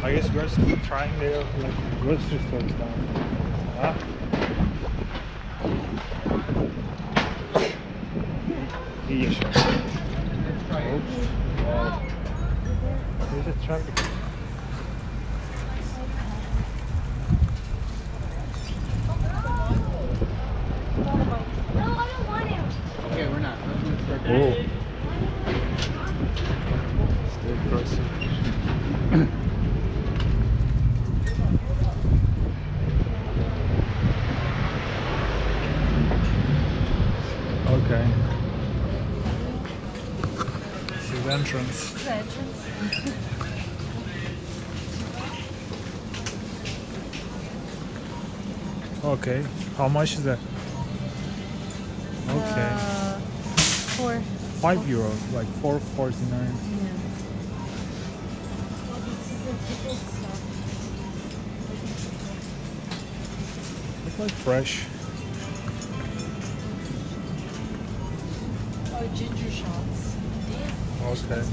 I guess we're still trying their like grocery stores down. Huh? Yes. Oops. Wow. There's a traffic. Okay, we're not. Oh. Still grocery. Okay. This is the entrance. The entrance. Okay. How much is that? Okay. 4. €5, like $4.49. Yeah. This is the ticket stuff. Look like fresh. Oh, ginger shots. Okay.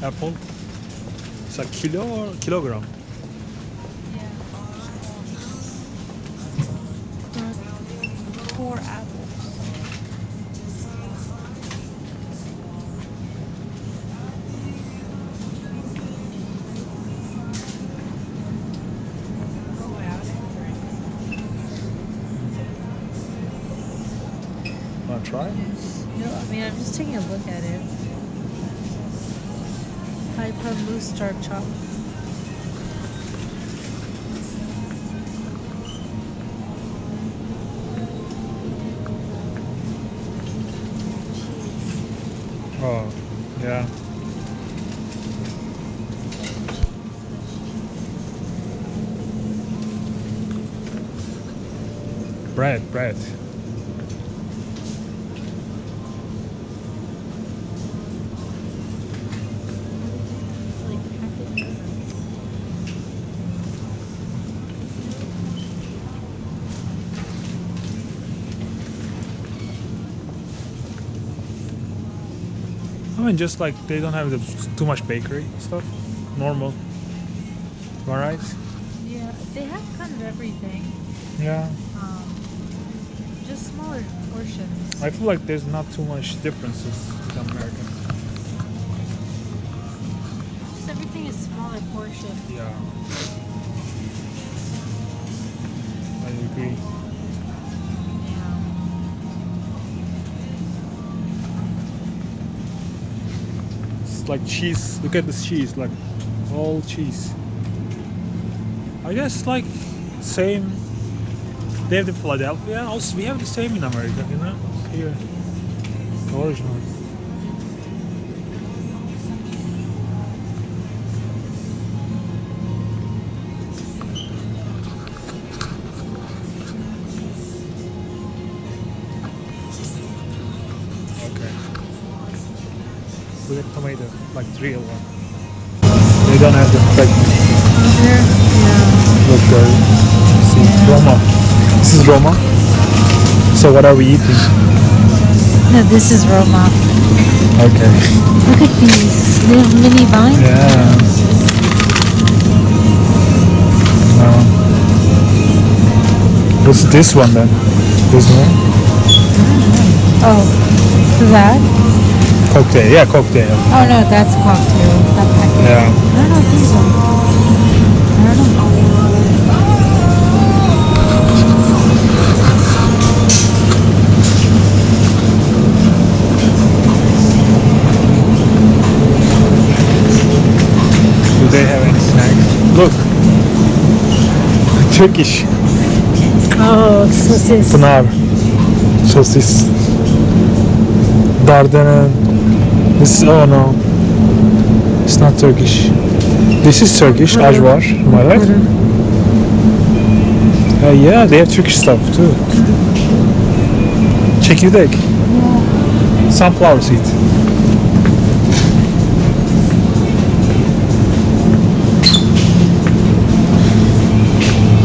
Apple. It's a kilo or kilogram? Yeah. 4 apples. Wanna try? No, I mean, I'm just taking a look at it. Hyper moose dark chop. Oh, yeah. Bread. I mean, just like they don't have too much bakery stuff. Normal. Am I right? Yeah, they have kind of everything. Yeah. Just smaller portions. I feel like there's not too much differences with America. Just everything is smaller portions. Yeah. I agree. Yeah. It's like cheese. Look at this cheese, like all cheese. I guess like same. They have the Philadelphia. Also, we have the same in America, you know. Here, the original. Okay. We have tomato, like real one. They don't have the fake. Here? Yeah. Look there. See, Roma. This is Roma. So what are we eating? No, this is Roma. Okay. Look at these. They have mini vines. Yeah. What's this one then? This one? Oh, that? Cocktail. Yeah, cocktail. Oh no, that's cocktail. That package. Yeah. I don't know these ones. I don't know. Do they have any snacks? Look. Turkish. Oh, sosis. Pınar. Sosis. Dardana. This is, oh no. It's not Turkish. This is Turkish. Ajvar. Am I right? Yeah, they have Turkish stuff too. Çekirdek. Sunflower seed.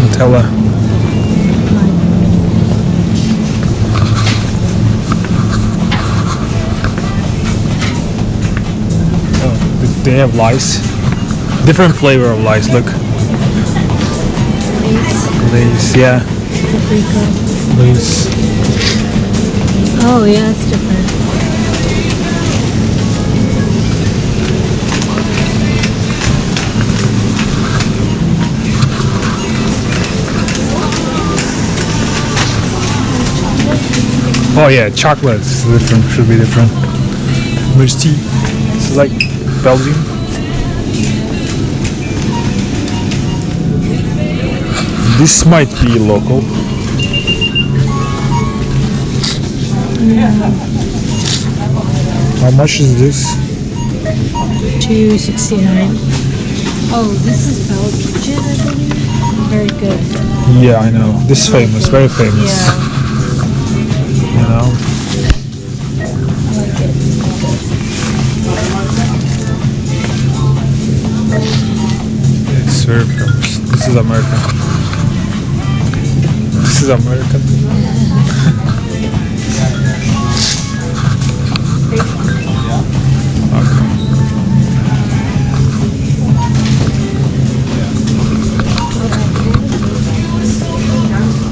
Nutella. They have lice. Different flavor of lice. Look. Lace, yeah. Lace. Oh yeah, it's different. Oh yeah, chocolate is different. Should be different. Musti. This is like Belgium. This might be local. How much is this? $2.69. Oh, this is Belgian, I believe. Very good. Yeah, I know. This is famous, very famous. Yeah, You know. I like it. It's very famous. This is American. This is American.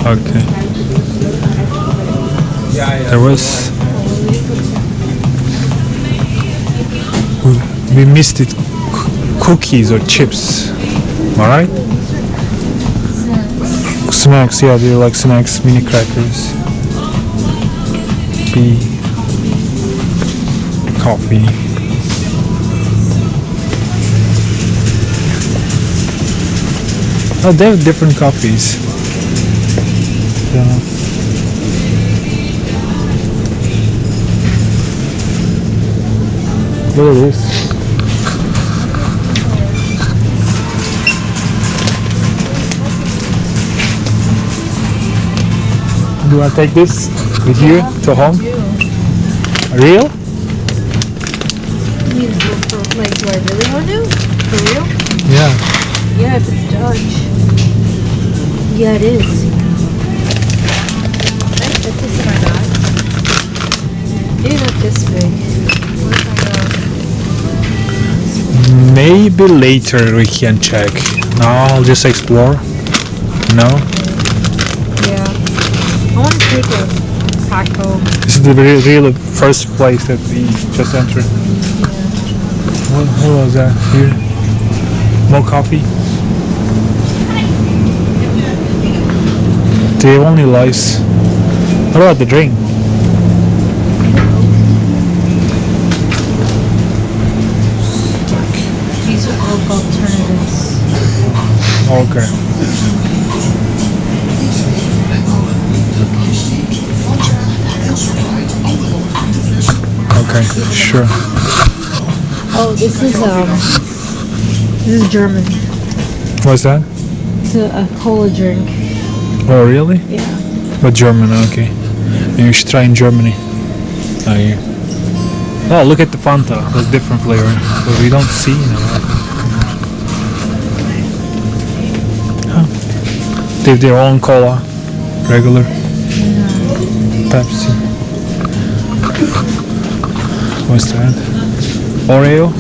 Okay. There was. We missed it. Cookies or chips. Alright? Snacks, yeah, they like snacks, mini crackers. Tea. Coffee. Oh, they have different coffees. Yeah. Look at this. Do you want to take this with you to home? Real? Like, do I really want to? For real? Yeah. Yeah, if it's Dutch. Yeah, it is. Can I fit this in my bag? Maybe not this big. What if I go? Maybe later we can check. Now I'll just explore. No? Yeah. I want to take a pack home. This is the real first place that we just entered. What was that here? More coffee? They have only lice. What about the drink? These are all alternatives. Okay. Okay, sure. Oh, this is German. What's that? It's a cola drink. Oh, really? Yeah. But German, okay. Maybe you should try in Germany. Oh, yeah. Oh, look at the Fanta. That's different flavor. But we don't see now. Huh. They have their own cola. Regular. Pepsi. What's that? Oreo?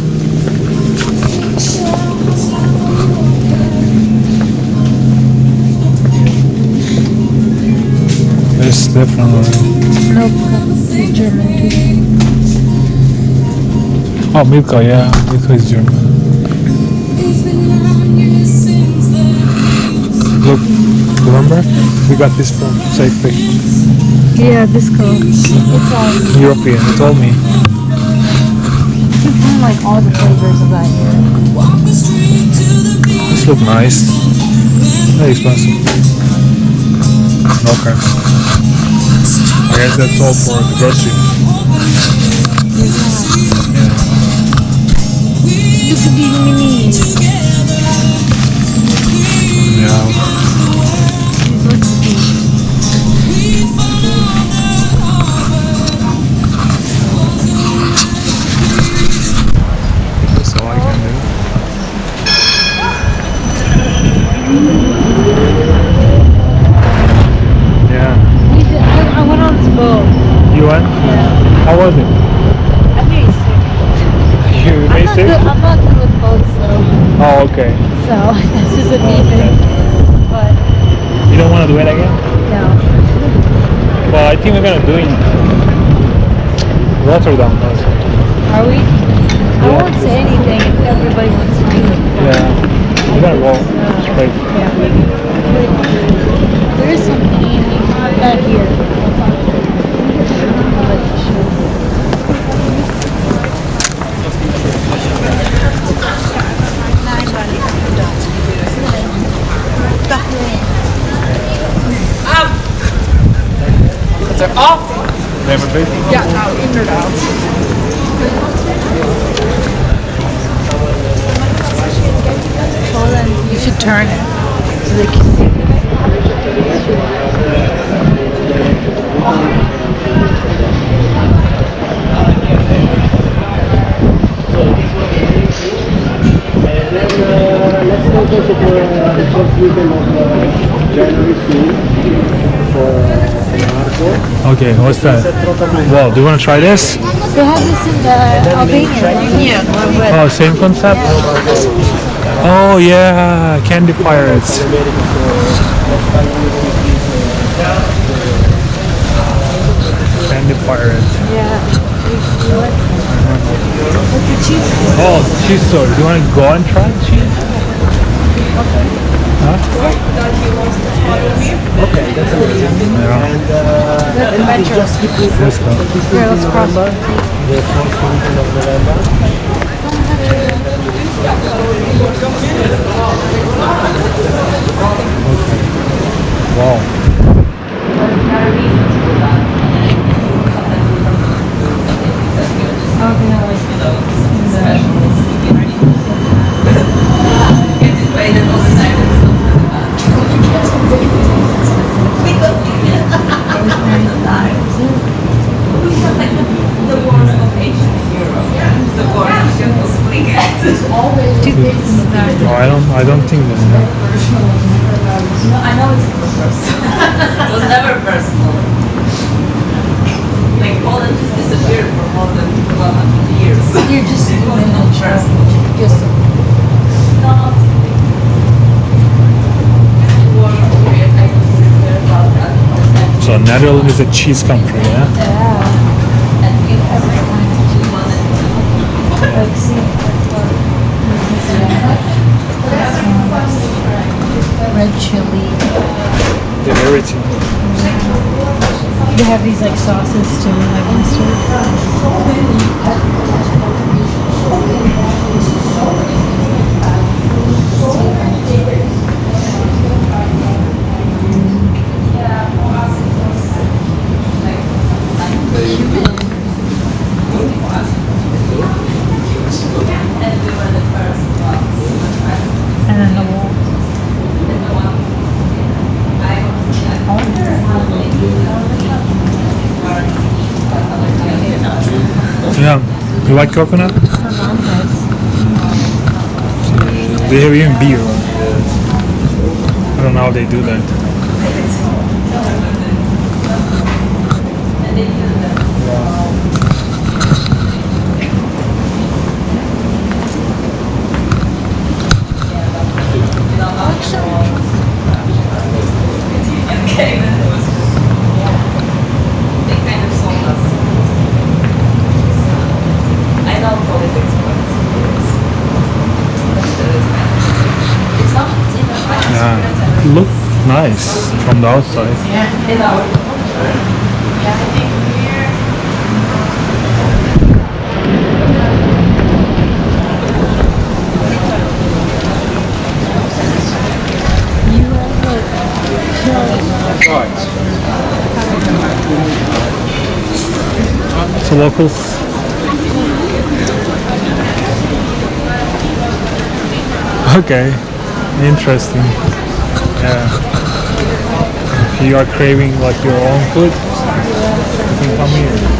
It's different Oreo. Nope, it's German too. Oh, Milka, yeah. Milka is German. Look, remember? We got this from Safeway. Yeah, this cola. It's European, you told me. you find like all the flavors of that here. This look nice. Very expensive. Okay. I guess that's all for the grocery. Look at these minis. Yeah. These look cute. That's all I can do. Yeah. I went on this boat. You went? Yeah. How was it? I made sick. You made I'm too? I'm not good with boats though, Oh, okay. so that's just a me Okay. thing. But You don't want to do it again? no. Well, I think we're gonna do it in Rotterdam also. Are we? I Yeah. won't say anything if everybody wants to do it. Yeah. We're gonna go straight. Yeah. There is some painting back here. Is er af? Never been? Ja, nou inderdaad. Well, then you should turn it so they can see. Let's take also for the first weekend of January soon for Marco. Okay, what's that? Well, do you want to try this? They have this in the Albania. Oh, same concept? Oh yeah, Candy Pirates. Candy Pirates. Yeah. What's the cheese? Oh, cheese store. Do you want to go and try cheese? Huh? Okay, that's amazing. Yeah. And Metro. just keep this Let's go. Here, let's cross. the first weekend of November. Wow. I don't think that. I know it's personal. It was never personal. Like Poland just disappeared for more than 100 years. You're just It was not personal. just No. I don't care about that. So Netherlands is a cheese country, yeah? And if everyone wanted like see red chili. The everything. They have these like sauces too, like and then the wall. Yeah. You like coconut? They have even beer. I don't know how they do that. They kind of sold us. I know politics, but it's not even right. Yeah. It looks nice from the outside. So locals. Okay, interesting. Yeah. If you are craving like your own food, you can come here.